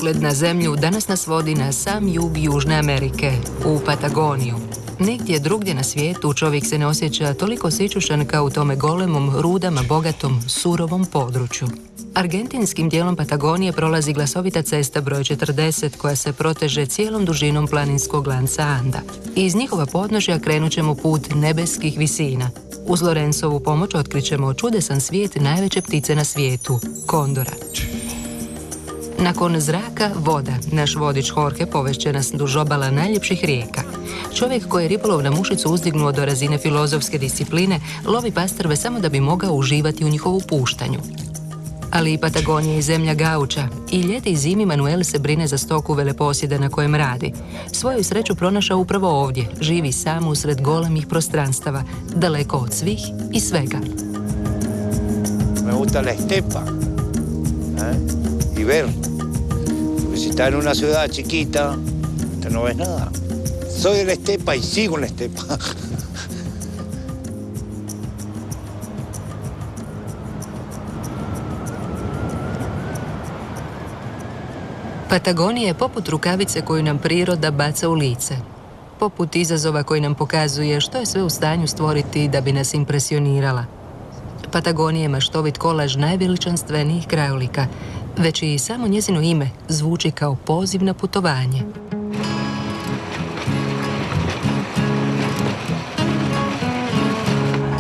Pogled na zemlju danas nas vodi na sam jug Južne Amerike, u Patagoniju. Nigdje drugdje na svijetu čovjek se ne osjeća toliko sićušan kao u tome golemom, rudama bogatom, surovom području. Argentinskim dijelom Patagonije prolazi glasovita cesta broj 40 koja se proteže cijelom dužinom planinskog lanca Anda. Iz njihova podnožja krenut ćemo put nebeskih visina. Uz Lorenzovu pomoć otkrićemo čudesan svijet najveće ptice na svijetu, kondora. Nakon zraka, voda. Naš vodič Jorge povešće nas duž obala najljepših rijeka. Čovjek koji je ribolov na mušicu uzdignuo do razine filozofske discipline, lovi pastrve samo da bi mogao uživati u njihovu puštanju. Ali i Patagonija je zemlja gauča. I ljeti i zimi Manuel se brine za stoku veleposjeda na kojem radi. Svoju sreću pronašao upravo ovdje. Živi sam usred golemih prostranstava, daleko od svih i svega. Me gusta la estepa. Y ver. Porque si está en una ciudad chiquita, te no ves nada. Soy de la estepa y sigo en la estepa. Patagonija je poput rukavice koju nam priroda baca u lice. Poput izazova koji nam pokazuje što je sve u stanju stvoriti da bi nas impresionirala. Patagonija je maštovit kolaž najveličanstvenijih krajolika, već i samo njezino ime zvuči kao poziv na putovanje.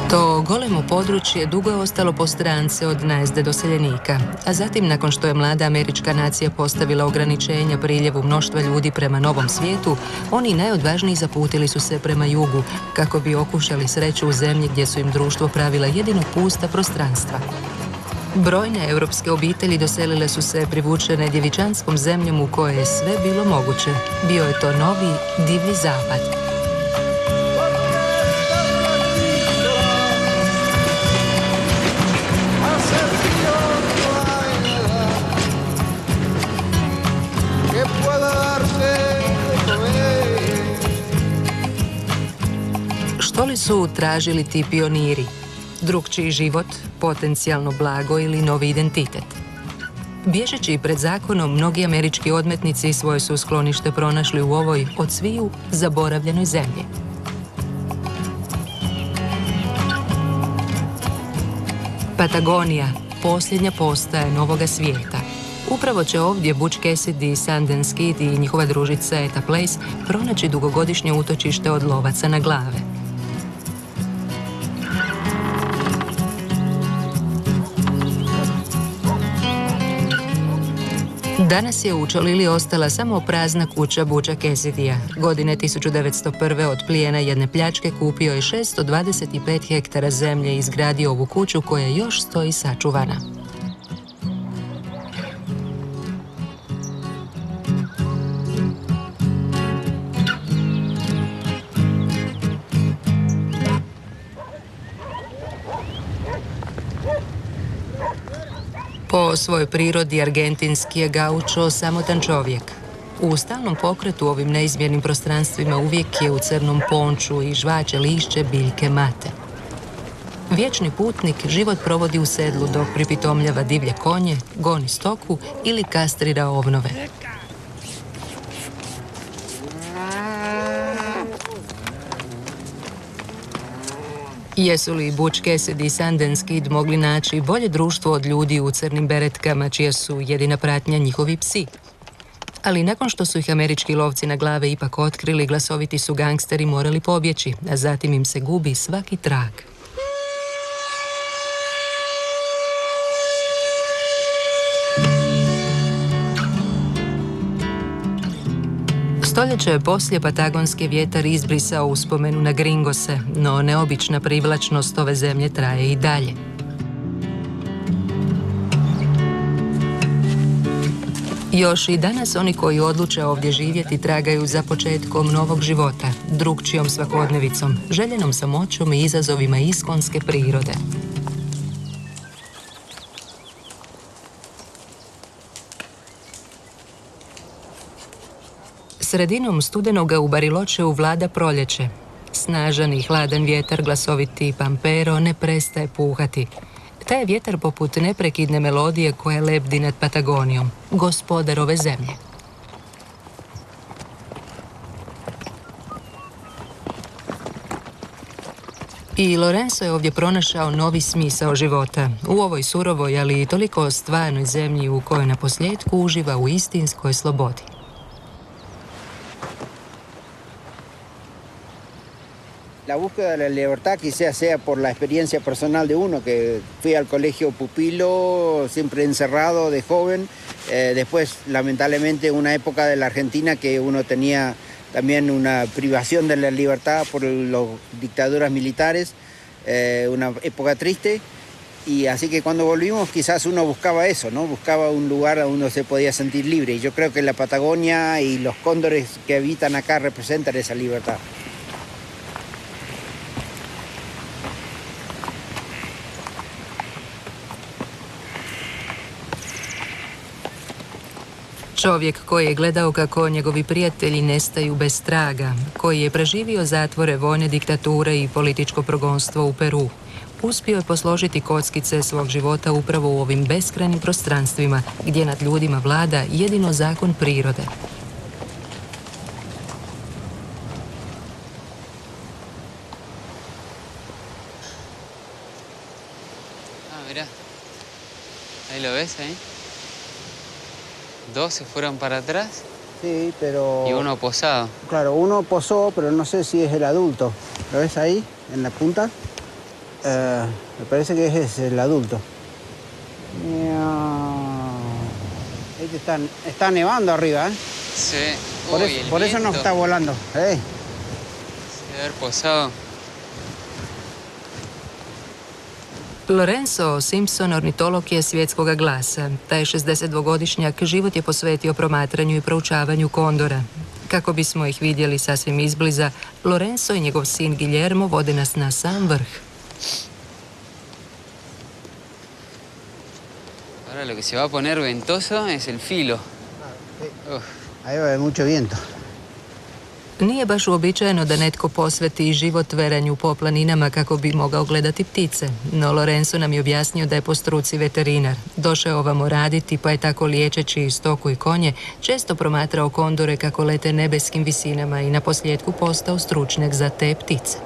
To golemo područje dugo je ostalo po strance od najezde doseljenika, a zatim, nakon što je mlada američka nacija postavila ograničenja priljevu mnoštva ljudi prema novom svijetu, oni najodvažniji zaputili su se prema jugu, kako bi okušali sreću u zemlji gdje su im društvo pravila jedino pusta prostranstva. Brojne europske obitelji doselile su se privučene djevičanskom zemljom u kojoj je sve bilo moguće. Bio je to novi, divlji zapad. Što li su tražili ti pioniri? Drukčiji život, potencijalno blago ili novi identitet? Bježeći pred zakonom, mnogi američki odmetnici svoje su sklonište pronašli u ovoj od sviju zaboravljenoj zemlji. Patagonija, posljednja postaja novoga svijeta. Upravo će ovdje Butch Cassidy, Sundance Kid i njihova družica Etta Place pronaći dugogodišnje utočište od lovaca na glave. Danas je u Čolili ostala samo prazna kuća Butcha Cassidya. Godine 1901. od plijena jedne pljačke kupio je 625 hektara zemlje i izgradio ovu kuću koja još stoji sačuvana. Po svojoj prirodi argentinski je gaučo samotan čovjek. U stalnom pokretu ovim neizmjernim prostranstvima uvijek je u crnom ponču i žvaće lišće biljke mate. Vječni putnik život provodi u sedlu dok pripitomljava divlje konje, goni stoku ili kastrira ovnove. Jesu li Butch Cassidy i Sundance Kid mogli naći bolje društvo od ljudi u crnim beretkama, čija su jedina pratnja njihovi psi? Ali nakon što su ih američki lovci na glave ipak otkrili, glasoviti su gangsteri morali pobjeći, a zatim im se gubi svaki trag. Stoljeće poslije patagonski vjetar izbrisao uspomenu na gringose, no neobična privlačnost ove zemlje traje i dalje. Još i danas oni koji odluče ovdje živjeti tragaju za početkom novog života, drukčijom svakodnevicom, željenom samoćom i izazovima iskonske prirode. Sredinom studenoga u Bariločeu vlada proljeće. Snažan i hladan vjetar, glasoviti Pampero, ne prestaje puhati. Taj je vjetar poput neprekidne melodije koja lebdi nad Patagonijom, gospodar ove zemlje. I Lorenzo je ovdje pronašao novi smisao života, u ovoj surovoj, ali i toliko stvarnoj zemlji u kojoj na posljedku uživa u istinskoj slobodi. La búsqueda de la libertad quizás sea por la experiencia personal de uno, que fui al colegio Pupilo, siempre encerrado de joven. Después, lamentablemente, una época de la Argentina que uno tenía también una privación de la libertad por las dictaduras militares, una época triste. Y así que cuando volvimos quizás uno buscaba eso, ¿no? Buscaba un lugar donde uno se podía sentir libre. Y yo creo que la Patagonia y los cóndores que habitan acá representan esa libertad. Čovjek koji je gledao kako njegovi prijatelji nestaju bez traga, koji je preživio zatvore, vojne diktature i političko progonstvo u Peru, uspio je posložiti kockice svog života upravo u ovim beskrajnim prostranstvima gdje nad ljudima vlada jedino zakon prirode. Mira, ahí lo ves, ahí. Dos se fueron para atrás. Sí, pero... Y uno posado. Claro, uno posó, pero no sé si es el adulto. ¿Lo ves ahí, en la punta? Me parece que es el adulto. Está nevando arriba, ¿eh? Sí. Por eso no está volando. Se debe haber posado. Lorenzo Simpson, ornitolog je svjetskog glasa. Taj 62-godišnjak život je posvetio promatranju i proučavanju kondora. Kako bismo ih vidjeli sasvim izbliza, Lorenzo i njegov sin Guillermo vode nas na sam vrh. Ahora lo que se va a poner ventoso es el filo. Ahí va a haber mucho viento. Nije baš uobičajeno da netko posveti život veranju po planinama kako bi mogao gledati ptice, no Lorenzo nam je objasnio da je po struci veterinar. Došao ovamo raditi, pa je tako liječeći stoku i konje često promatrao kondore kako lete nebeskim visinama i na posljedku postao stručnjak za te ptice.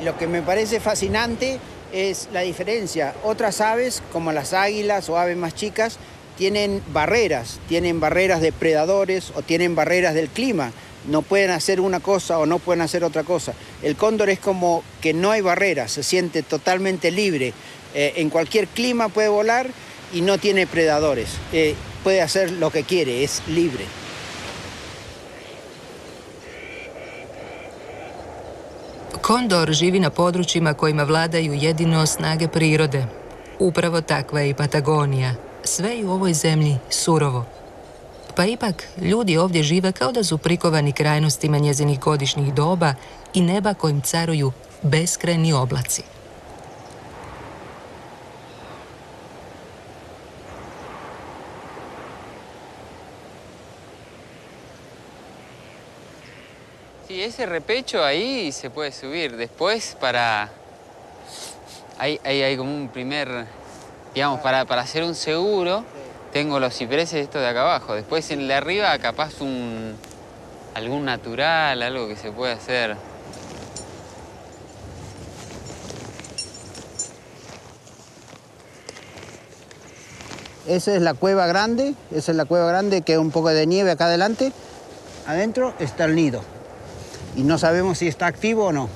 Lo que me parece fascinante es la diferencia. Otras aves, como las águilas o aves más chicas, tienen barreras de predadores o tienen barreras del clima. No pueden hacer una cosa o no pueden hacer otra cosa. El cóndor es como que no hay barreras, se siente totalmente libre. En cualquier clima puede volar y no tiene predadores. Puede hacer lo que quiere, es libre. Kondor živi na područjima kojima vladaju jedino snage prirode. Upravo takva je i Patagonija. Sve je u ovoj zemlji surovo. Pa ipak, ljudi ovdje žive kao da su prikovani krajnostima njezinih godišnjih doba i neba kojim caruju beskrajni oblaci. Sí, ese repecho ahí se puede subir. Después hay como un primer, digamos, para hacer un seguro. Tengo los cipreses estos de acá abajo. Después en el de arriba capaz algún natural, algo que se puede hacer. Esa es la cueva grande que es un poco de nieve acá adelante. Adentro está el nido. Y no sabemos si está activo o no.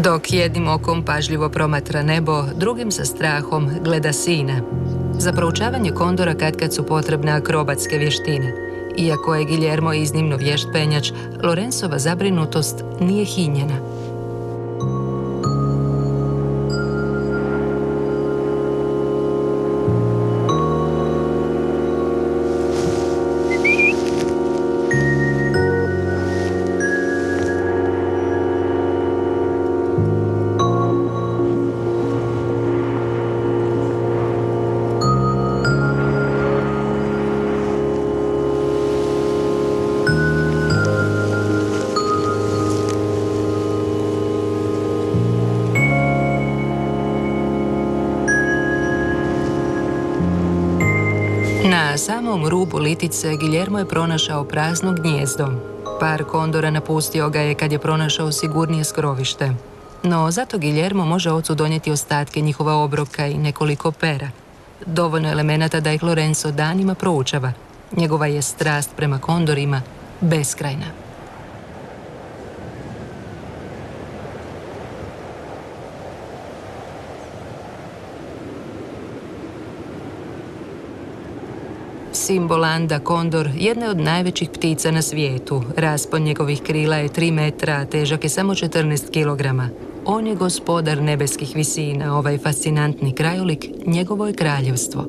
Dok jednim okom pažljivo promatra nebo, drugim sa strahom gleda sina. Za proučavanje kondora katkad su potrebne akrobatske vještine. Iako je Guillermo iznimno vješt penjač, Lorenzova zabrinutost nije hinjena. Na samom rubu Litice Guillermo je pronašao prazno gnijezdo. Par kondora napustio ga je kad je pronašao sigurnije skrovište. No zato Guillermo može ocu donijeti ostatke njihova obroka i nekoliko pera. Dovoljno elemenata da ih Lorenzo danima proučava. Njegova je strast prema kondorima beskrajna. Simbol Anda, kondor, jedna je od najvećih ptica na svijetu. Raspon njegovih krila je 3 metra, a težak je samo 14 kilograma. On je gospodar nebeskih visina, ovaj fascinantni krajolik, njegovo je kraljevstvo.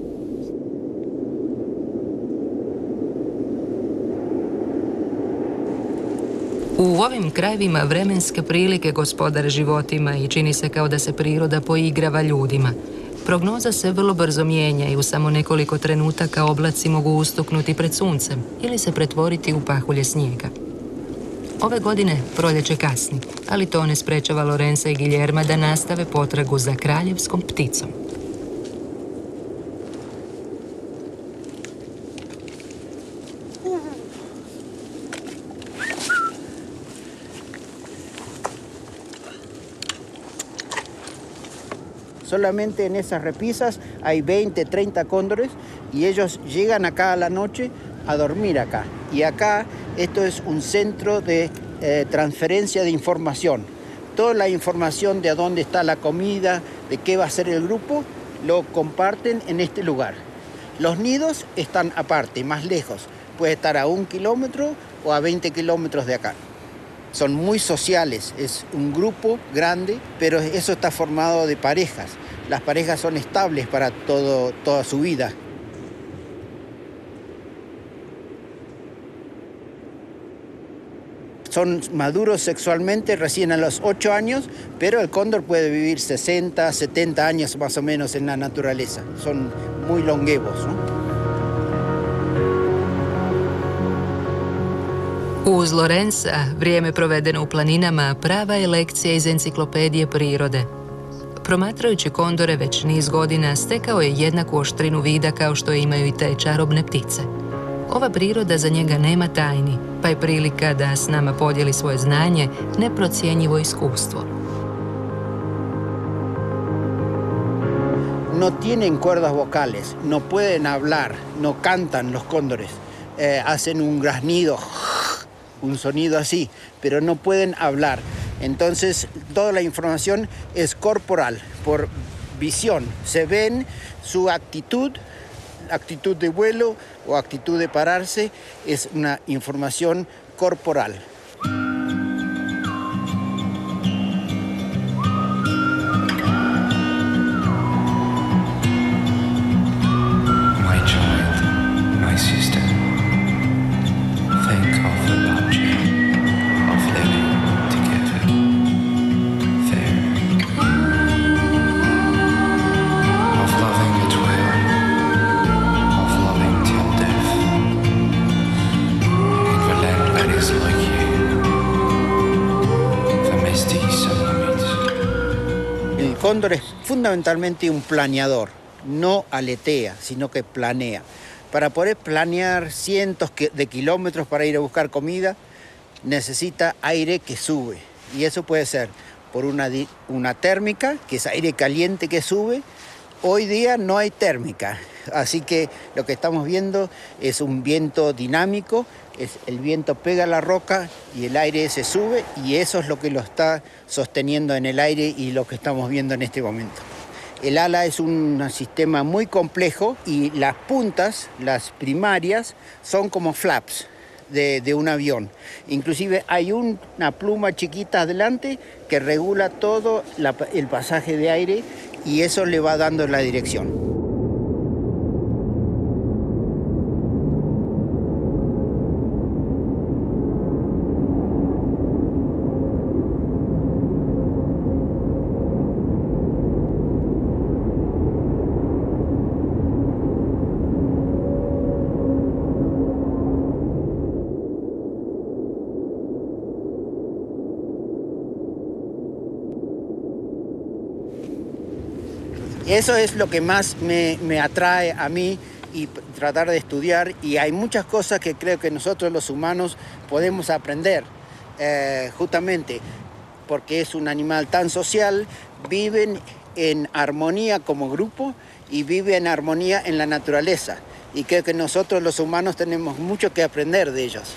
U ovim krajevima vremenske prilike gospodare životima i čini se kao da se priroda poigrava ljudima. Prognoza se vrlo brzo mijenja i u samo nekoliko trenutaka oblaci mogu ustuknuti pred suncem ili se pretvoriti u pahulje snijega. Ove godine proljeće kasni, ali to ne sprečava Lorenza i Guillerma da nastave potragu za kraljevskom pticom. Solamente en esas repisas hay 20, 30 cóndores y ellos llegan acá a la noche a dormir acá. Y acá esto es un centro de transferencia de información. Toda la información de a dónde está la comida, de qué va a ser el grupo, lo comparten en este lugar. Los nidos están aparte, más lejos. Puede estar a 1 kilómetro o a 20 kilómetros de acá. Son muy sociales, es un grupo grande, pero eso está formado de parejas. Las parejas son estables para toda su vida. Son maduros sexualmente recién a los 8 años, pero el cóndor puede vivir 60, 70 años más o menos en la naturaleza. Son muy longevos, ¿no? Uz Lorenza, vrijeme provedeno u planinama prava je lekcija iz enciklopedije prirode. Promatrajući kondore već niz godina, stekao je jednaku oštrinu vida kao što imaju i te čarobne ptice. Ova priroda za njega nema tajni, pa je prilika da s nama podijeli svoje znanje, neprocjenjivo iskustvo. No tienen cuerdas vocales, no pueden hablar, no cantan los cóndores. Hacen un graznido, un sonido así, pero no pueden hablar. Entonces, toda la información es corporal, por visión. Se ven su actitud de vuelo o actitud de pararse, es una información corporal. My child, my sister, think of the boundary of living together, fair, of loving at will, of loving till death, in the land that is like you, the mestizo meets. El cóndor es fundamentalmente un planeador, no aletea, sino que planea. Para poder planear cientos de kilómetros para ir a buscar comida, necesita aire que sube. Y eso puede ser por una térmica, que es aire caliente que sube. Hoy día no hay térmica, así que lo que estamos viendo es un viento dinámico. El viento pega a la roca y el aire se sube, y eso es lo que lo está sosteniendo en el aire y lo que estamos viendo en este momento. El ala es un sistema muy complejo y las puntas, las primarias, son como flaps de un avión. Inclusive hay una pluma chiquita adelante que regula todo el pasaje de aire, y eso le va dando la dirección. Eso es lo que más me atrae a mí y tratar de estudiar, y hay muchas cosas que creo que nosotros los humanos podemos aprender, justamente porque es un animal tan social, viven en armonía como grupo y viven en armonía en la naturaleza, y creo que nosotros los humanos tenemos mucho que aprender de ellos.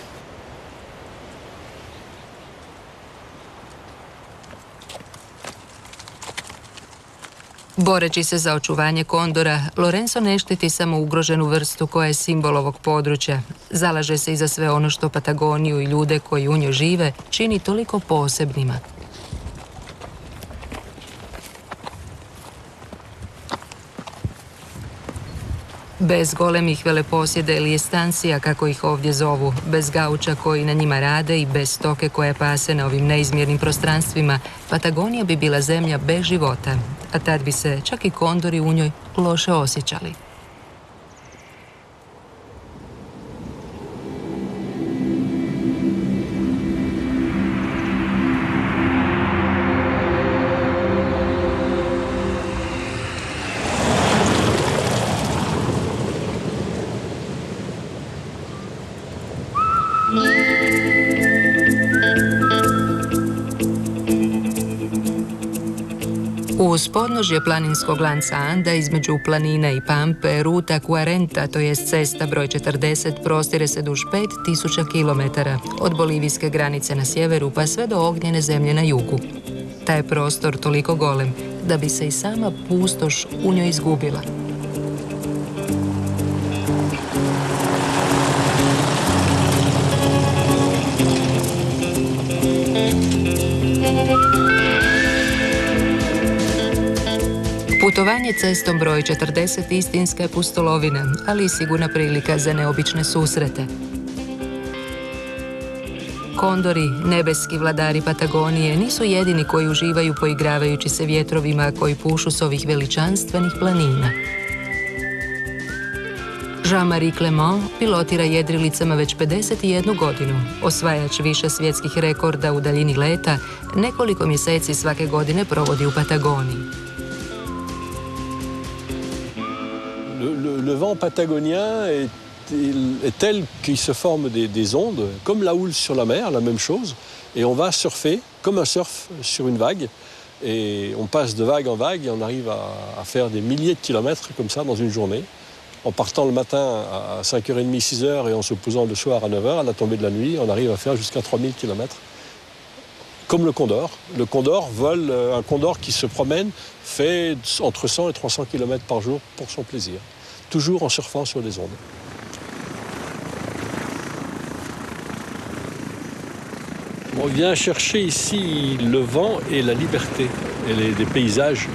Boreći se za očuvanje kondora, Lorenzo ne štiti samo ugroženu vrstu koja je simbol ovog područja. Zalaže se i za sve ono što Patagoniju i ljude koji u njoj žive čini toliko posebnima. Bez golemih veleposjeda ili estansija, kako ih ovdje zovu, bez gauča koji na njima rade i bez stoke koja pase na ovim neizmjernim prostranstvima, Patagonija bi bila zemlja bez života, a tad bi se čak i kondori u njoj loše osjećali. Uz podnožje planinskog lanca Anda između planine i Pampe, ruta 40, to je cesta broj 40, prostire se duž 5000 km, od bolivijske granice na sjeveru pa sve do ognjene zemlje na jugu. Taj je prostor toliko golem da bi se i sama pustoš u njoj izgubila. Putovanje cestom broj 40 istinska je pustolovina, ali i sigurna prilika za neobične susrete. Kondori, nebeski vladari Patagonije, nisu jedini koji uživaju poigravajući se vjetrovima koji pušu s ovih veličanstvenih planina. Jean-Marie Clement pilotira jedrilicama već 51 godinu, osvajač više svjetskih rekorda u daljini leta, nekoliko mjeseci svake godine provodi u Patagoniji. Le vent patagonien est tel qu'il se forme des ondes, comme la houle sur la mer, la même chose. Et on va surfer, comme un surf sur une vague. Et on passe de vague en vague et on arrive à faire des milliers de kilomètres comme ça dans une journée. En partant le matin à 5h30, 6h et en se posant le soir à 9h, à la tombée de la nuit, on arrive à faire jusqu'à 3000 kilomètres. Comme le condor. Le condor vole, un condor qui se promène fait entre 100 et 300 km par jour pour son plaisir. Toujours en surfant sur les ondes. On vient chercher ici le vent et la liberté, et des paysages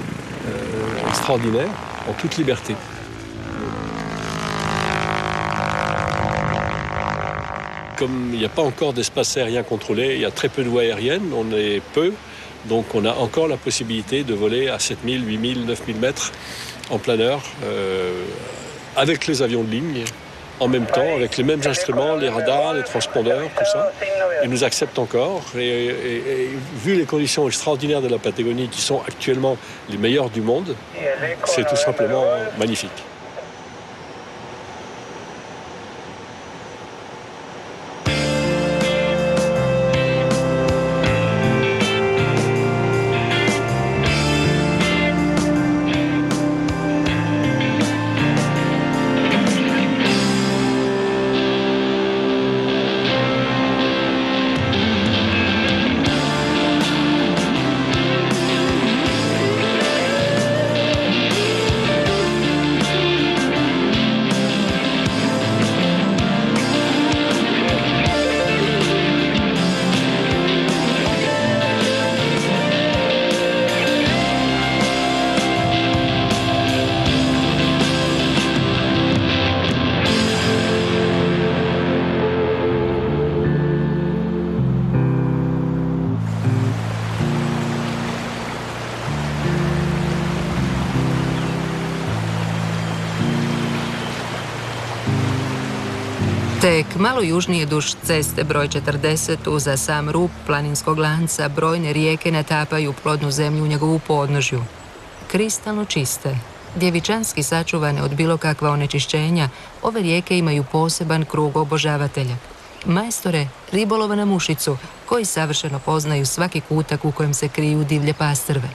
extraordinaires, en toute liberté. Comme il n'y a pas encore d'espace aérien contrôlé, il y a très peu de voies aériennes, on est peu, donc on a encore la possibilité de voler à 7000, 8000, 9000 mètres en planeur, avec les avions de ligne, en même temps, avec les mêmes instruments, les radars, les transpondeurs, tout ça. Ils nous acceptent encore. Et vu les conditions extraordinaires de la Patagonie, qui sont actuellement les meilleures du monde, c'est tout simplement magnifique. Tek malo južnije duž ceste broj 40 uza sam rub planinskog lanca brojne rijeke natapaju plodnu zemlju u njegovu podnožju. Kristalno čiste, Djevičanski sačuvane od bilo kakva onečišćenja, ove rijeke imaju poseban krug obožavatelja. Majstore ribolova na mušicu, koji savršeno poznaju svaki kutak u kojem se kriju divlje pastrve.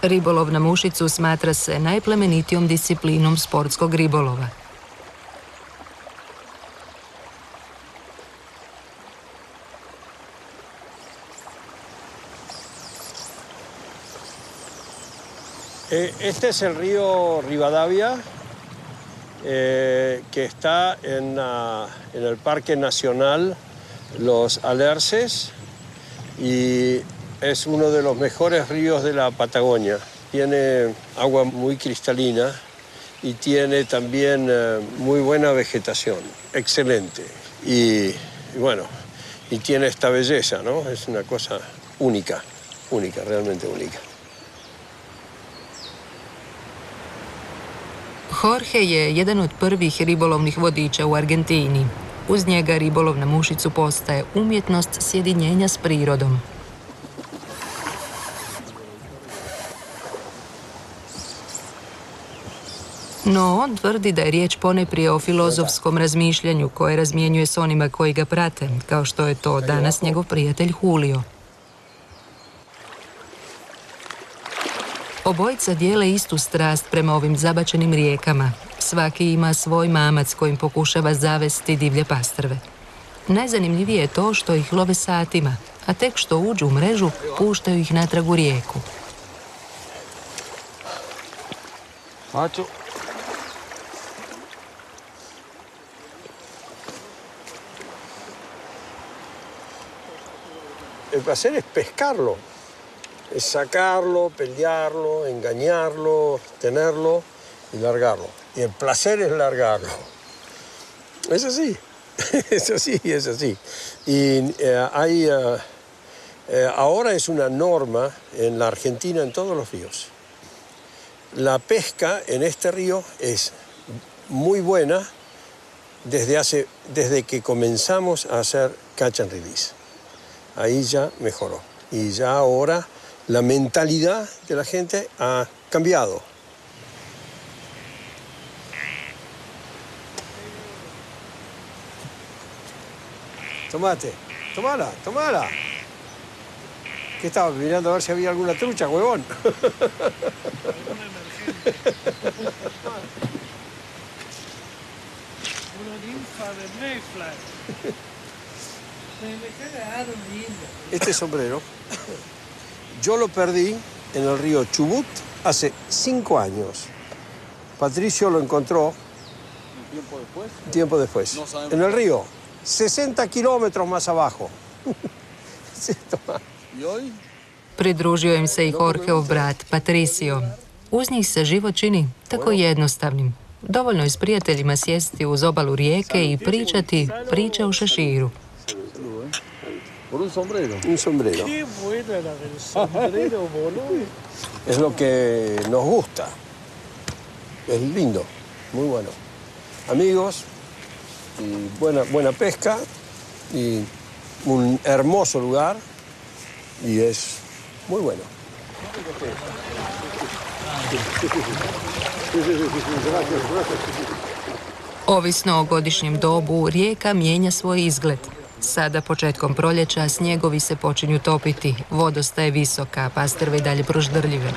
Ribolov na mušicu smatra se najplemenitijom disciplinom sportskog ribolova. Este es el río Rivadavia, que está en el Parque Nacional Los Alerces y es uno de los mejores ríos de la Patagonia. Tiene agua muy cristalina y tiene también muy buena vegetación, excelente. Y bueno, y tiene esta belleza, ¿no? Es una cosa única, realmente única. Jorge je jedan od prvih ribolovnih vodiča u Argentini. Uz njega ribolov na mušicu postaje umjetnost sjedinjenja s prirodom. No, on tvrdi da je riječ poneprije o filozofskom razmišljanju koje razmjenjuje s onima koji ga prate, kao što je to danas njegov prijatelj Julio. Obojica dijele istu strast prema ovim zabačenim rijekama. Svaki ima svoj mamac kojim pokušava zavesti divlje pastrve. Najzanimljivije je to što ih love satima, a tek što uđu u mrežu, puštaju ih natrag u rijeku. El placer es pescarlo, es sacarlo, pelearlo, engañarlo, tenerlo y largarlo. Y el placer es largarlo. Es así, es así, es así. Y ahora es una norma en la Argentina en todos los ríos. La pesca en este río es muy buena desde que comenzamos a hacer catch and release. Ahí ya mejoró. Y ya ahora la mentalidad de la gente ha cambiado. Tomate, tomala. ¿Qué estabas mirando a ver si había alguna trucha, huevón? Una ninfa de Mayfly. Me cagaron lindo. Este sombrero yo lo perdí en el río Chubut hace 5 años. Patricio lo encontró un tiempo después. No sabemos. En el río, 60 kilómetros más abajo. I hoy? Pridružio im se i Jorgeov brat, Patricio. Uz njih se život čini tako jednostavnim. Dovoljno je s prijateljima sjesti uz obalu rijeke i pričati priče o šeširu. Por un sombrero. Un sombrero. Qué buena la del sombrero, boludo. Es lo que nos gusta. Es lindo, muy bueno. Amigos, y buena pesca, y un hermoso lugar, y es muy bueno. Ovisno o godišnjem dobu, rijeka mijenja svoj izgled. Sada, početkom proljeća, snjegovi se počinju topiti, vodosta je visoka, pastrve i dalje proždrljive.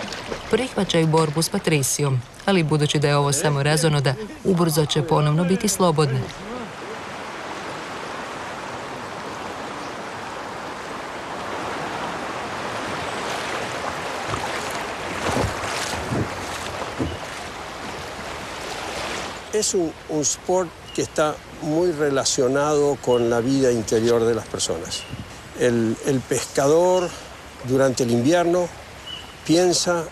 Prihvaćaju borbu s Patricijom, ali budući da je ovo samo razonoda, ubrzo će ponovno biti slobodne. Es un sport que está muy relacionado con la vida interior de las personas. El pescador durante el invierno piensa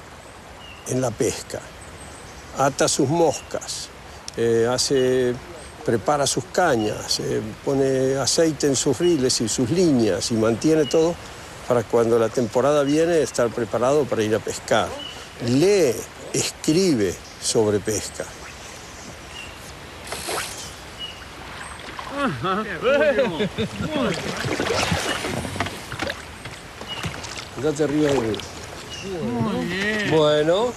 en la pesca, ata sus moscas, prepara sus cañas, pone aceite en sus riles y sus líneas y mantiene todo para cuando la temporada viene estar preparado para ir a pescar. Lee, escribe sobre pesca. Fíjate arriba de mí. Muy bien. Bueno.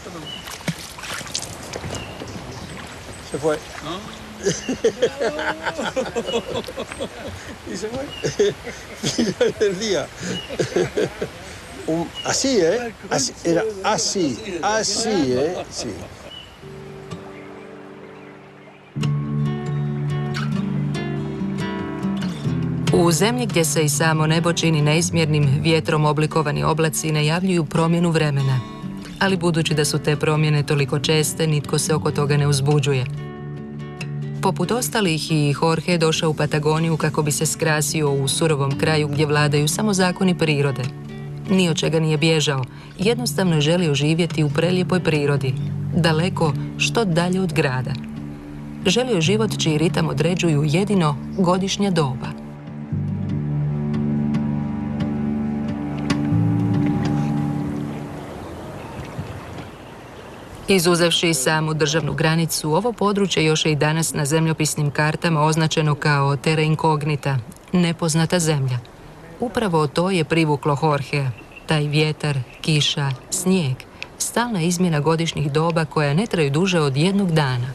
Se fue. Y se fue. Final del día. Así, ¿eh? Así, era así, ¿eh? Sí. U zemlji gdje se i samo nebo čini neizmjernim, vjetrom oblikovani oblaci najavljuju promjenu vremena. Ali budući da su te promjene toliko česte, nitko se oko toga ne uzbuđuje. Poput ostalih i Jorge je došao u Patagoniju kako bi se skrasio u surovom kraju gdje vladaju samo zakoni prirode. Ni od čega nije bježao, jednostavno je želio živjeti u prelijepoj prirodi, daleko što dalje od grada. Želio je život čiji ritam određuju jedino godišnja doba. Izuzevši samu državnu granicu, ovo područje još je i danas na zemljopisnim kartama označeno kao terra incognita, nepoznata zemlja. Upravo to je privuklo Jorgea, taj vjetar, kiša, snijeg, stalna izmjena godišnjih doba koja ne traju duže od jednog dana.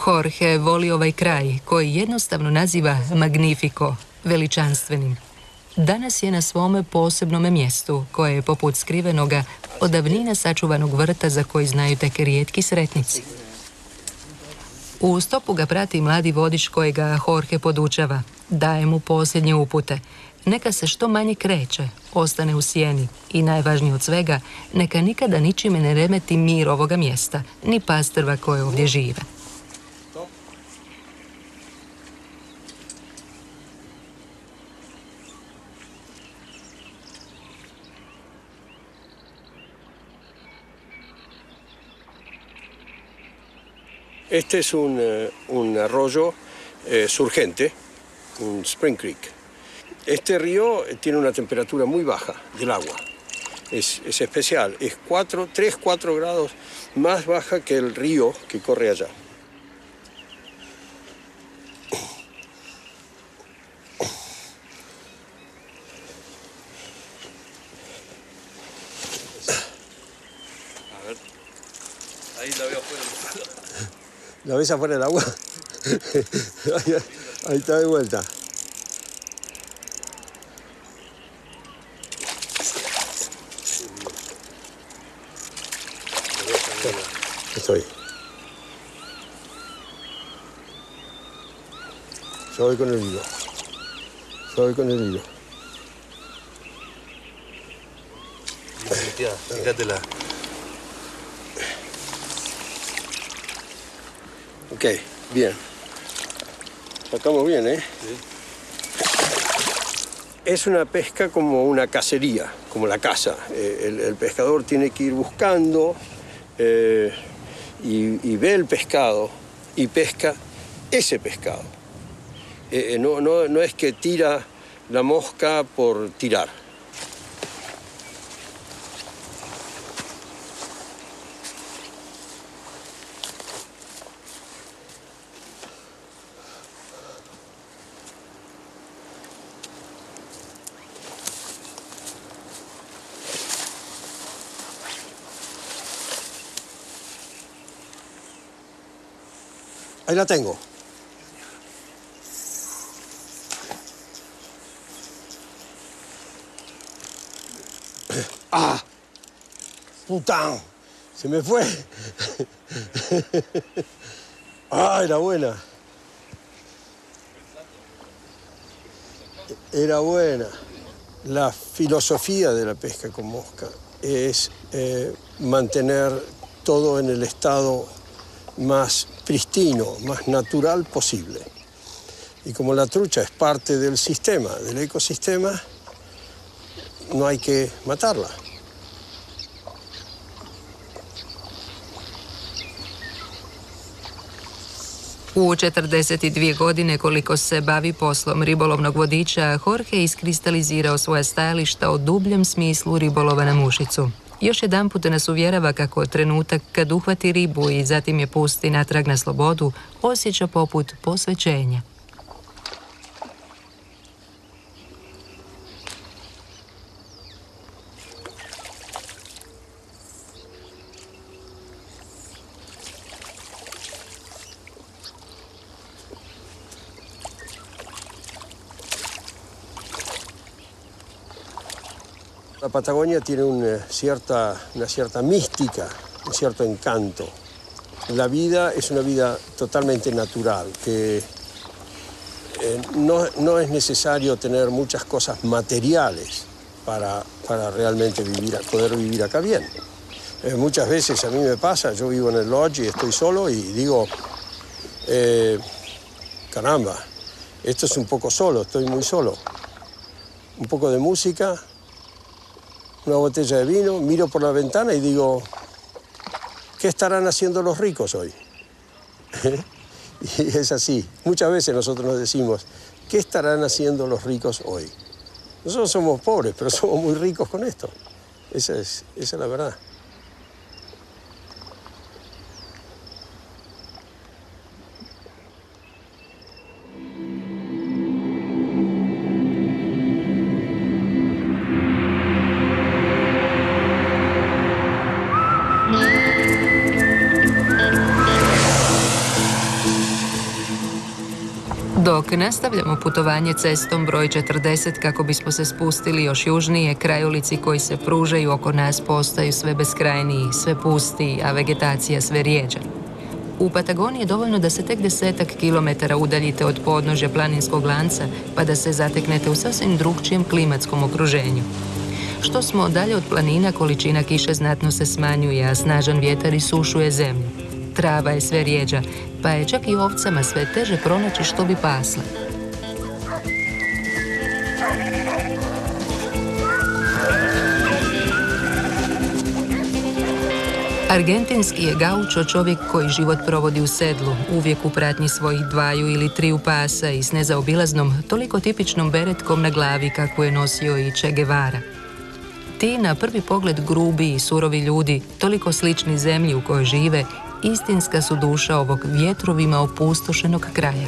Jorge voli ovaj kraj, koji jednostavno naziva Magnifico, veličanstvenim. Danas je na svome posebnome mjestu, koje je poput skrivenoga, od davnina sačuvanog vrta za koji znaju tek rijetki sretnici. U stopu ga prati mladi vodič kojega Jorge podučava, daje mu posljednje upute. Neka se što manje kreće, ostane u sjeni i najvažnije od svega, neka nikada ničime ne remeti mir ovoga mjesta, ni pastrva koje ovdje žive. Este es un arroyo surgente, un spring creek. Este río tiene una temperatura muy baja del agua. Es especial, es 3-4 grados más baja que el río que corre allá. A ver, ahí la veo afuera. ¿La ves afuera del agua? Ahí está de vuelta. Estoy. Yo voy con el hilo. Fíjatela. Ok, bien. Sacamos bien, ¿eh? Sí. Es una pesca como una cacería, como la caza. El pescador tiene que ir buscando y ve el pescado y pesca ese pescado. No es que tira la mosca por tirar. Ahí la tengo. ¡Ah! ¡Putain! Se me fue. ¡Ah, era buena! Era buena. La filosofía de la pesca con mosca es mantener todo en el estado más pristino, más natural posible. Y como la trucha es parte del sistema, del ecosistema, no hay que matarla. U 42 godine koliko se bavi poslom ribolovnog vodiča, Jorge iskristalizirao svoja stajališta o dubljem smislu ribolova na mušicu. Još jedanput nas uvjerava kako trenutak kad uhvati ribu i zatim je pusti natrag na slobodu, osjeća poput posvećenja. La Patagonia tiene una cierta mística, un cierto encanto. La vida es una vida totalmente natural, que no es necesario tener muchas cosas materiales para realmente poder vivir acá bien. Muchas veces a mí me pasa, yo vivo en el lodge y estoy solo y digo, caramba, esto es un poco solo, estoy muy solo. Un poco de música, una botella de vino, miro por la ventana y digo, ¿qué estarán haciendo los ricos hoy? Y es así. Muchas veces nosotros nos decimos, ¿qué estarán haciendo los ricos hoy? Nosotros somos pobres, pero somos muy ricos con esto. Esa es la verdad. Dok nastavljamo putovanje cestom broj 40 kako bismo se spustili još južnije, krajolici koji se pružaju oko nas postaju sve beskrajniji, sve pustiji, a vegetacija sve rijeđa. U Patagoniji je dovoljno da se tek 10 kilometara udaljite od podnožja planinskog lanca pa da se zateknete u sasvim drugčijem klimatskom okruženju. Što smo dalje od planina, količina kiše znatno se smanjuje, a snažan vjetar isušuje zemlju. Trava je sve rijeđa, pa je čak i ovcama sve teže pronaći što bi pasle. Argentinski je gaučo čovjek koji život provodi u sedlu, uvijek u pratnji svojih 2 ili 3 pasa i s nezaobilaznom, toliko tipičnom beretkom na glavi kako je nosio i Che Guevara. Ti na prvi pogled grubi i surovi ljudi, toliko slični zemlji u kojoj žive, istinska su duša ovog vjetrovima opustošenog kraja.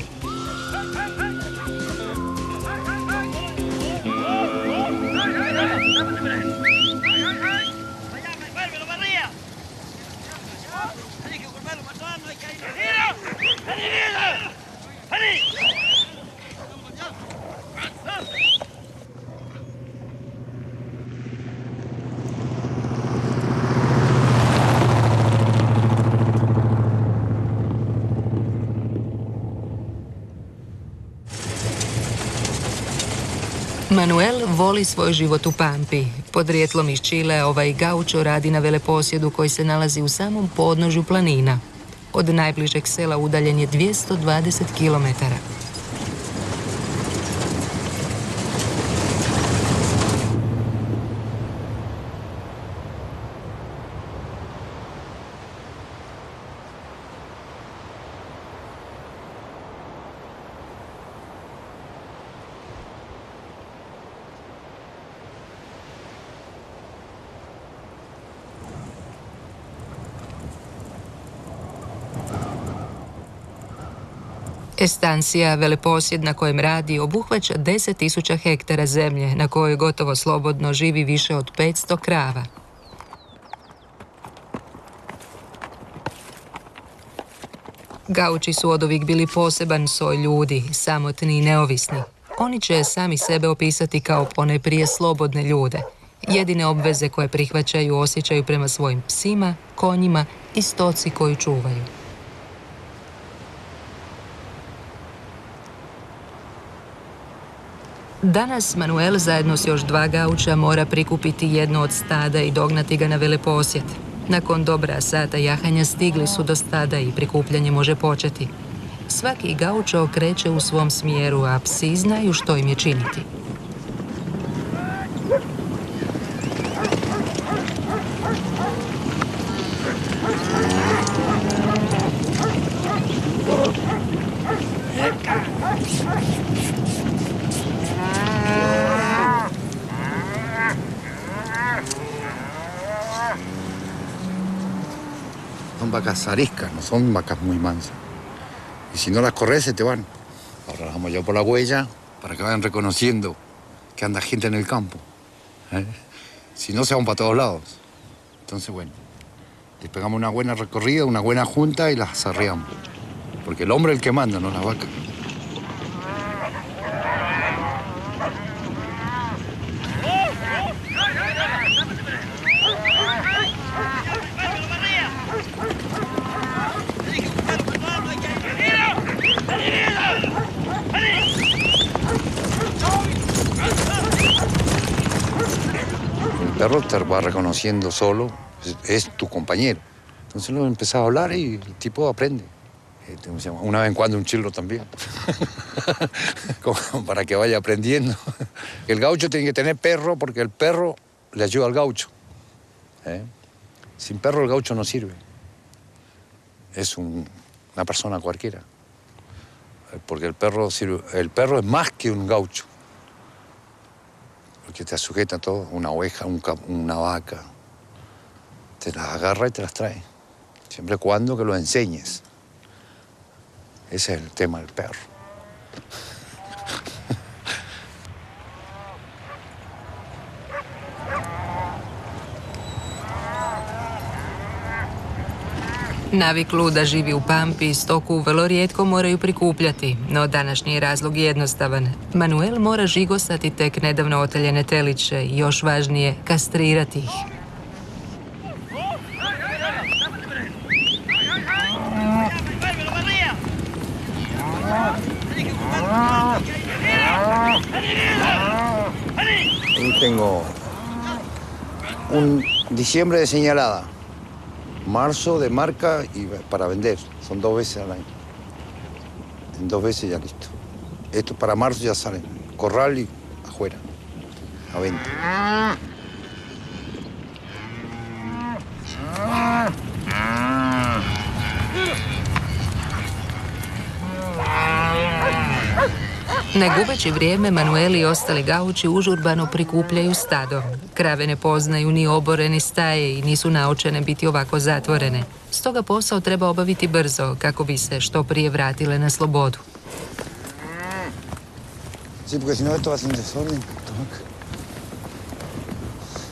Manuel voli svoj život u pampi. Podrijetlom iz Čilea ovaj gaučo radi na veleposjedu koji se nalazi u samom podnožju planina. Od najbližeg sela udaljen je 220 kilometara. Estancia, veleposjed na kojem radi, obuhvaća 10.000 hektara zemlje na kojoj gotovo slobodno živi više od 500 krava. Gauči su oduvijek bili poseban soj ljudi, samotni i neovisni. Oni će sami sebe opisati kao ponajprije slobodne ljude. Jedine obveze koje prihvaćaju osjećaju prema svojim psima, konjima i stoci koju čuvaju. Danas Manuel zajedno s još 2 gauča mora prikupiti jedno od stada i dognati ga na veleposjet. Nakon dobra sata jahanja stigli su do stada i prikupljanje može početi. Svaki gaučo kreće u svom smjeru, a psi znaju što im je činiti. Son vacas ariscas, no son vacas muy mansas. Y si no las corres, se te van. Ahora las vamos yo por la huella para que vayan reconociendo que anda gente en el campo. Si no, se van para todos lados. Entonces, bueno, les pegamos una buena recorrida, una buena junta y las arreamos. Porque el hombre es el que manda, no las vacas. El perro te va reconociendo solo, es tu compañero. Entonces lo empezás a hablar y el tipo aprende. Una vez en cuando un chillo también, como para que vaya aprendiendo. El gaucho tiene que tener perro porque el perro le ayuda al gaucho. Sin perro el gaucho no sirve. Es una persona cualquiera. Porque el perro es más que un gaucho. Porque te sujeta todo, una oveja, una vaca. Te las agarra y te las trae. Siempre y cuando que lo enseñes. Ese es el tema del perro. Naviklu da živi u pampi stoku vrlo rijetko moraju prikupljati, no današnji je razlog jednostavan. Manuel mora žigosati tek nedavno oteljene teliće i još važnije kastrirati ih. Ahí tengo un diciembre de señalada, marzo de marca y para vender. Son 2 veces al año. En 2 veces ya listo. Esto para marzo ya salen. Corral y afuera. A venta. Ne gubeći vrijeme, Manuel i ostali gauči užurbano prikupljaju stado. Krave ne poznaju ni obore ni staje i nisu naučene biti ovako zatvorene. Stoga posao treba obaviti brzo kako bi se što prije vratile na slobodu. Sí, porque si no esto va a ser un desorden.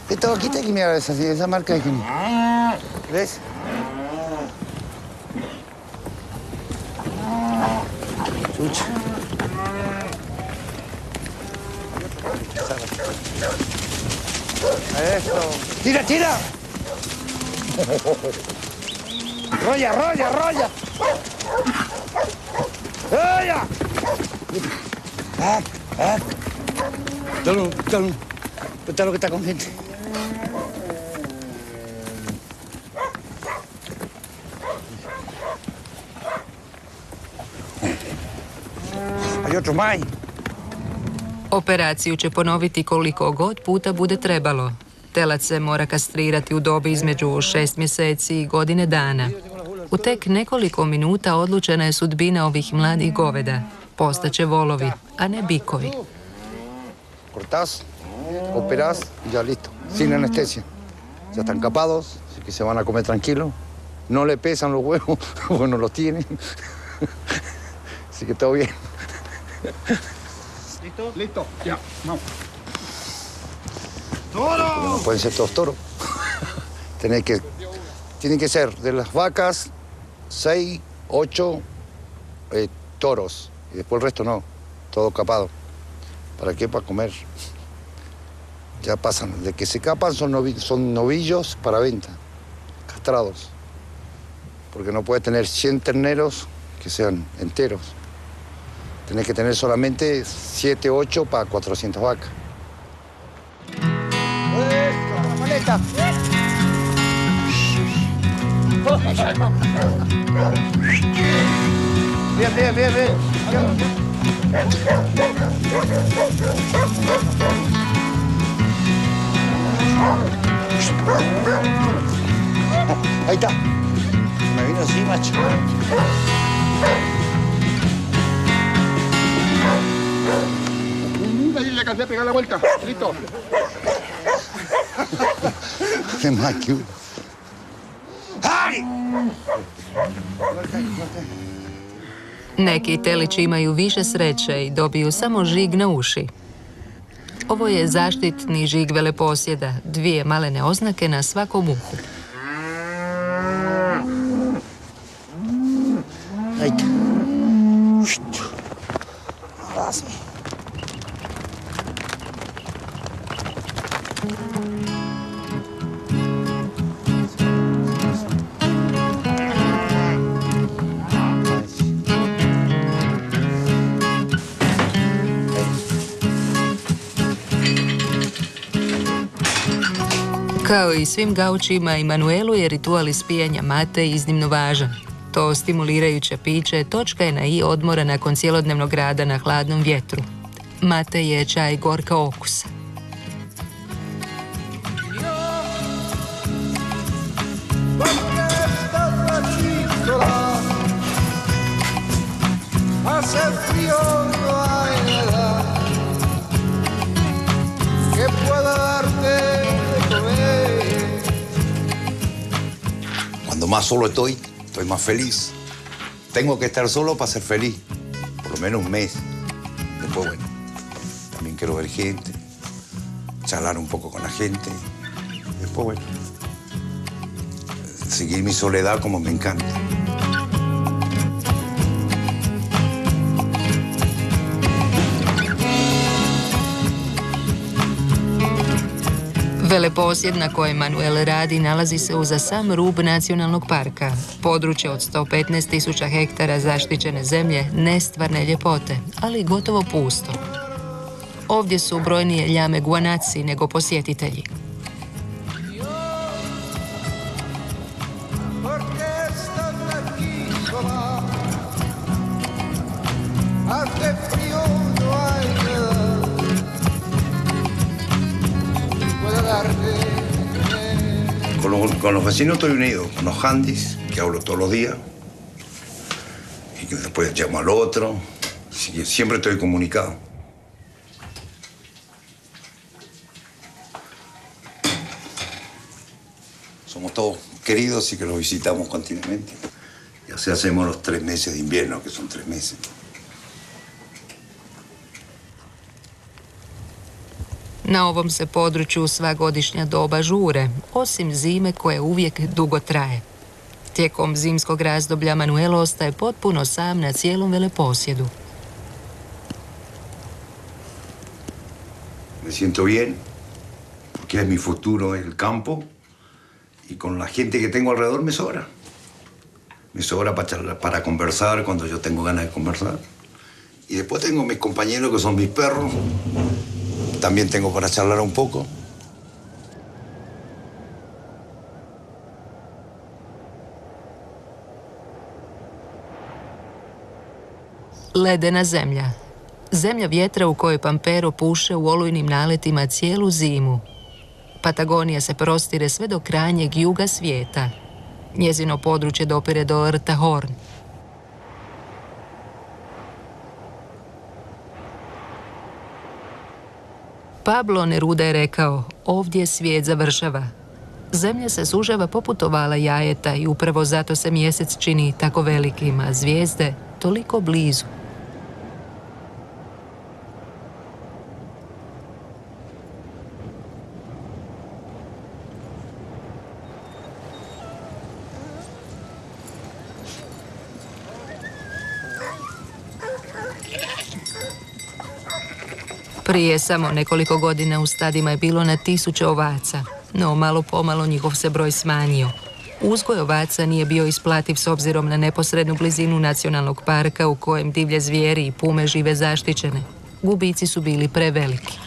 Esta vaquita hay que mirar esa marca hay que mirar. ¿Ves? Chucha. Eso. ¡Tira, tira! ¡Rolla, rolla, rolla! ¡Rolla! Dale, lo que está con gente. Hay otro más. Operaciju će ponoviti koliko god puta bude trebalo. Telac se mora kastrirati u dobi između 6 mjeseci i godine dana. U tek nekoliko minuta odlučena je sudbina ovih mladih goveda. Postaće volovi, a ne bikovi. Cortás, operás y ya listo, sin anestesia. Ya están capados, así que se van a comer tranquilos. No le pesan los huevos, porque no los tienen. Así que todo bien. ¿Listo? Listo, ya, vamos. No pueden ser todos toros. Tienen que ser de las vacas 6, 8 toros. Y después el resto no, todo capado. ¿Para qué? Para comer. Ya pasan, de que se capan son novillos para venta, castrados. Porque no puedes tener 100 terneros que sean enteros. Tenés que tener solamente 7, 8 para 400 vacas. ¡Eso, maleta! Bien, bien, bien, bien. Ahí está. Me vino así, macho. Ahí le alcancé a pegar la vuelta. Listo. Qué más que uno. ¡Ay! Neki telići imaju više sreće i dobiju samo žig na uši. Ovo je zaštitni žig veleposjeda, 2 malene oznake na svakom uhu. Ajde. Lazi. Kao i svim gaučima, i Manuelu je ritual ispijanja mate iznimno važan. To stimulirajuće piće točka je na i odmora nakon cjelodnevnog rada na hladnom vjetru. Mate je čaj gorka okusa. Cuando más solo estoy más feliz. Tengo que estar solo para ser feliz, por lo menos un mes. Después, bueno, también quiero ver gente, charlar un poco con la gente. Después, bueno, seguir mi soledad como me encanta. Veleposjed na kojem Manuel radi nalazi se uza sam rub nacionalnog parka. Područje od 115.000 hektara zaštićene zemlje nestvarne ljepote, ali gotovo pusto. Ovdje su brojnije ljame guanaci nego posjetitelji. Con los vecinos estoy unido, con los handis, que hablo todos los días, y que después llamo al otro, siempre estoy comunicado. Somos todos queridos y que los visitamos continuamente. Y así hacemos los 3 meses de invierno, que son 3 meses. Na ovom se području sva godišnja doba žure, osim zime koje uvijek dugo traje. Tijekom zimskog razdoblja Manuel ostaje potpuno sam na cijelom veleposjedu. Me siento bien, porque es mi futuro el campo, y con la gente que tengo alrededor me sobra. Me sobra para charlar, para conversar cuando yo tengo ganas de conversar. Y después tengo mis compañeros que son mis perros. También tengo para charlar un poco. Ledena zemlja. Zemlja vjetra u kojoj Pampero puše u olujnim naletima cijelu zimu. Patagonija se prostire sve do krajnjeg juga svijeta. Njezino područje dopire do rta Horn. Pablo Neruda je rekao, ovdje svijet završava. Zemlja se sužava poput ovala jajeta i upravo zato se mjesec čini tako velikim, a zvijezde toliko blizu. Prije samo nekoliko godina u stadima je bilo na 1000 ovaca, no malo pomalo njihov se broj smanjio. Uzgoj ovaca nije bio isplativ s obzirom na neposrednu blizinu nacionalnog parka u kojem divlje zvijeri i pume žive zaštićene. Gubici su bili preveliki.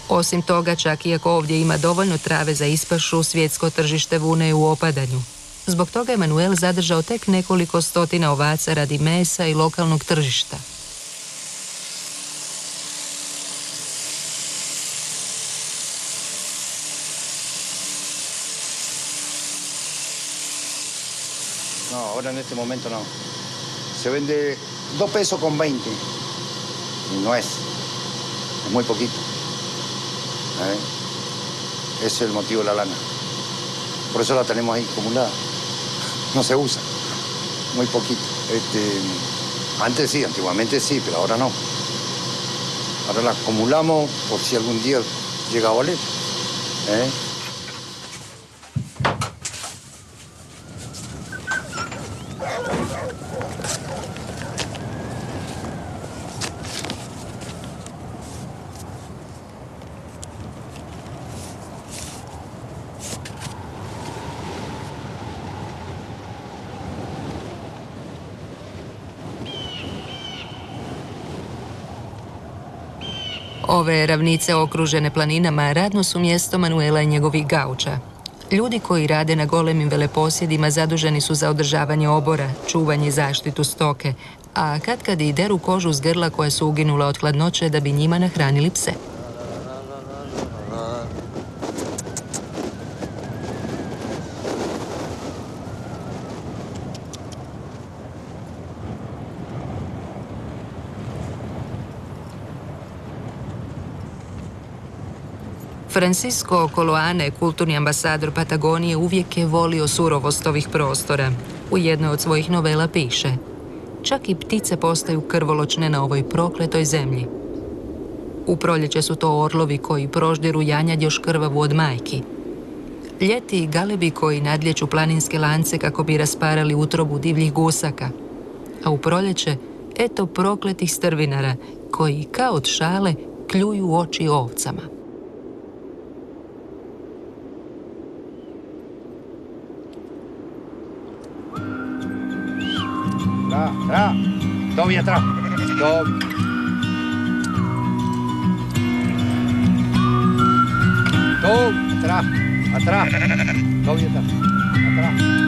Osim toga, čak iako ovdje ima dovoljno trave za ispašu, svjetsko tržište vune je u opadanju. Zbog toga je Manuel zadržao tek nekoliko stotina ovaca radi mesa i lokalnog tržišta. No, ahora en este momento no. Se vende 2 pesos con 20. Y no es muy poquito. Ese es el motivo de la lana. Por eso la tenemos ahí acumulada. No se usa, muy poquito. Antes sí, antiguamente sí, pero ahora no. Ahora la acumulamos por si algún día llega a valer. Ove ravnice okružene planinama radno su mjesto Manuela i njegovih gauča. Ljudi koji rade na golemim veleposjedima zaduženi su za održavanje obora, čuvanje i zaštitu stoke, a katkad i deru kožu s grla koja su uginula od hladnoće da bi njima nahranili pse. Francisco Coloane, kulturni ambasador Patagonije, uvijek je volio surovost ovih prostora. U jednoj od svojih novela piše: čak i ptice postaju krvoločne na ovoj prokletoj zemlji. U proljeće su to orlovi koji proždiru janjad još krvavu od majki. Ljeti galebi koji nadlijeću planinske lance kako bi rasparali utrobu divljih gusaka. A u proljeće, eto prokletih strvinara koji kao od šale kljuju oči ovcama. Atrás, Toby, atrás. Toby. Toby, atrás, atrás. Toby, atrás, atrás.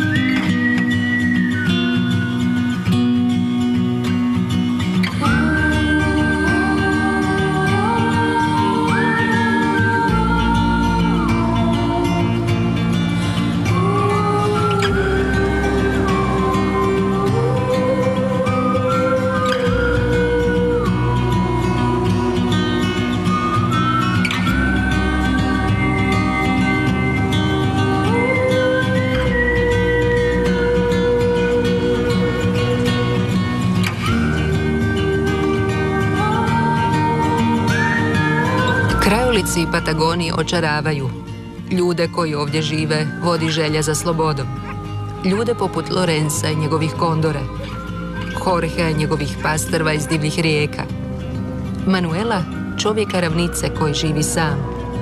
Krajolici Patagonije očaravaju. Ljude koji ovdje žive vodi želja za slobodom. Ljude poput Lorenza i njegovih kondora, Jorgea i njegovih pastrva iz divljih rijeka, Manuela, čovjeka ravnice koji živi sam,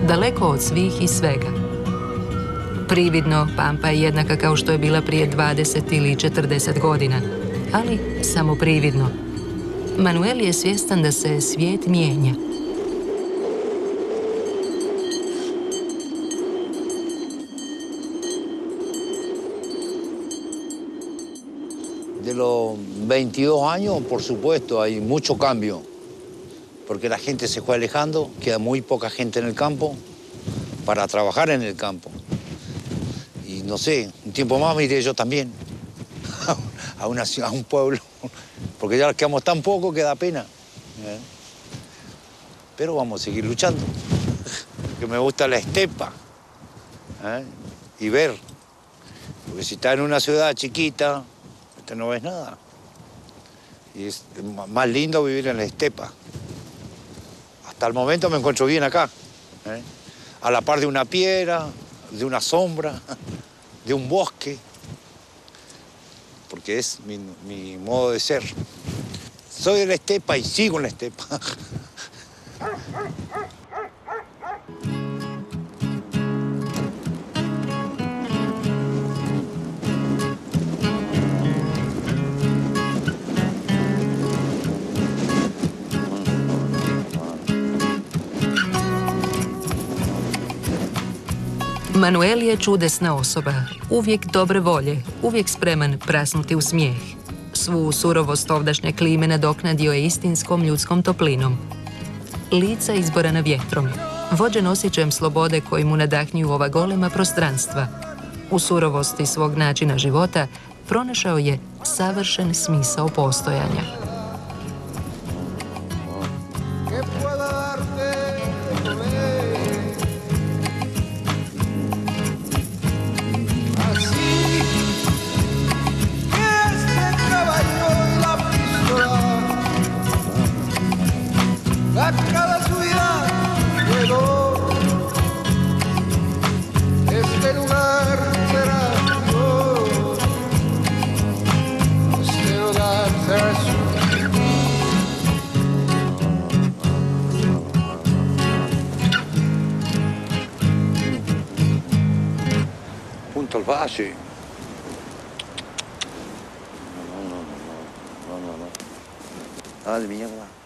daleko od svih i svega. Prividno, Pampa je jednaka kao što je bila prije 20 ili 40 godina, ali samo prividno. Manuel je svjestan da se svijet mijenja. De los 22 años, por supuesto, hay mucho cambio, porque la gente se fue alejando, queda muy poca gente en el campo para trabajar en el campo. Y no sé, un tiempo más me iré yo también a un pueblo, porque ya quedamos tan poco que da pena. Pero vamos a seguir luchando, que me gusta la estepa y ver, porque si estás en una ciudad chiquita, no ves nada. Y es más lindo vivir en la estepa. Hasta el momento me encuentro bien acá, a la par de una piedra, de una sombra, de un bosque, porque es mi modo de ser. Soy de la estepa y sigo en la estepa. Manuel je čudesna osoba, uvijek dobre volje, uvijek spreman prasnuti u smijeh. Svu surovost ovdašnje klime nadoknadio je istinskom ljudskom toplinom. Lica izborana vjetrom, vođen osjećajem slobode koji mu nadahnjuju ova golema prostranstva. U surovosti svog načina života pronašao je savršen smisao postojanja. cada ciudad luego este lugar será Dios, este lugar será su. Punto al valle. No. Dale, mierda.